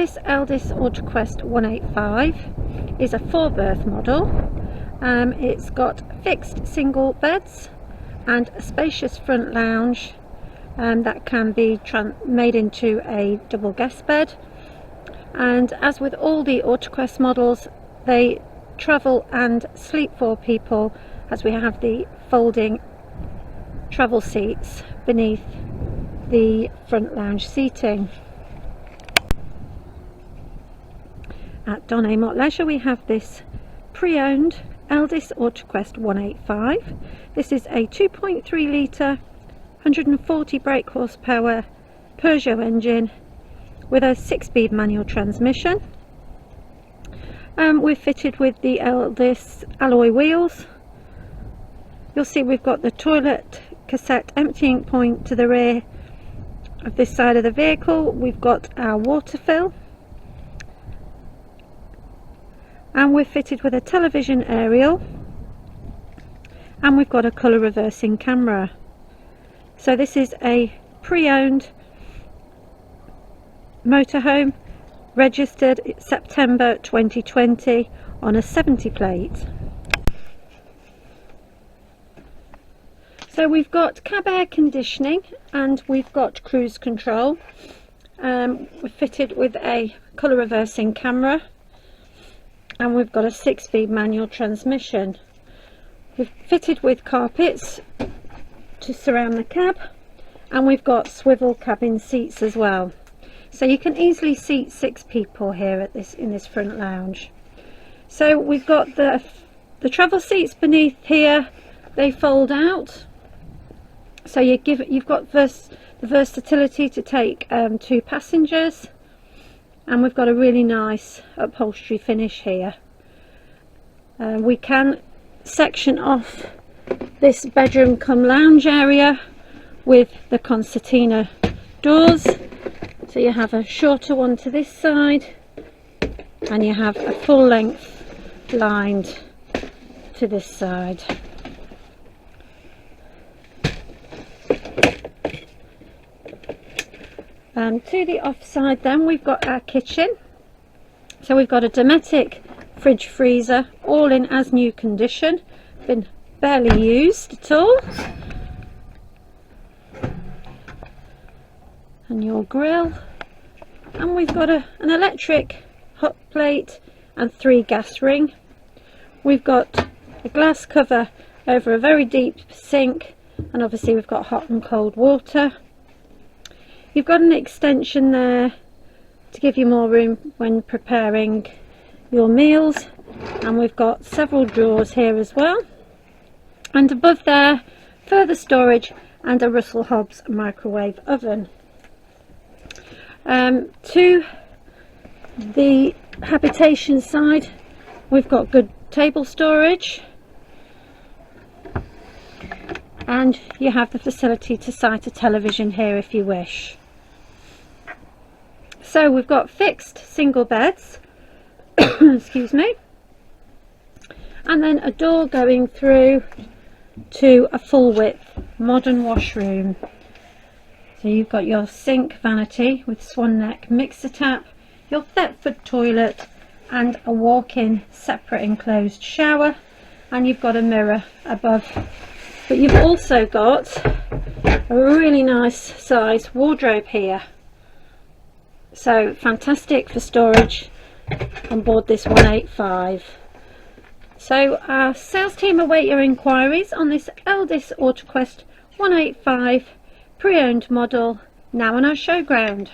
this Elddis Autoquest 185 is a 4-berth model. It's got fixed single beds and a spacious front lounge that can be made into a double guest bed. And as with all the Autoquest models, they travel and sleep 4 people, as we have the folding travel seats beneath the front lounge seating. At Don Amott Leisure we have this pre-owned Elddis Autoquest 185. This is a 2.3 litre 140 brake horsepower Peugeot engine with a 6-speed manual transmission. We're fitted with the Elddis alloy wheels. You'll see we've got the toilet cassette emptying point to the rear of this side of the vehicle. We've got our water fill, and we're fitted with a television aerial, and we've got a colour reversing camera. So this is a pre-owned motorhome, registered September 2020 on a 70 plate. So we've got cab air conditioning and we've got cruise control. We're fitted with a colour reversing camera, and we've got a 6-speed manual transmission. We've fitted with carpets to surround the cab, and we've got swivel cabin seats as well. So you can easily seat 6 people here at in this front lounge. So we've got the travel seats beneath here. They fold out, so you've got the versatility to take 2 passengers. And we've got a really nice upholstery finish here. We can section off this bedroom cum lounge area with the concertina doors. So you have a shorter one to this side, and you have a full length blind to this side. To the offside then we've got our kitchen. So we've got a Dometic fridge freezer, all in as new condition, been barely used at all. And your grill, and we've got an electric hot plate and 3 gas ring. We've got a glass cover over a very deep sink, and obviously we've got hot and cold water. You've got an extension there to give you more room when preparing your meals, and we've got several drawers here as well, and above there further storage and a Russell Hobbs microwave oven. To the habitation side we've got good table storage, and you have the facility to sight a television here if you wish. So we've got fixed single beds excuse me, and then a door going through to a full width modern washroom. So you've got your sink vanity with swan neck mixer tap, your Thetford toilet, and a walk-in separate enclosed shower, and you've got a mirror above. But you've also got a really nice size wardrobe here. So fantastic for storage on board this 185. So our sales team await your inquiries on this Elddis Autoquest 185 pre-owned model, now on our showground.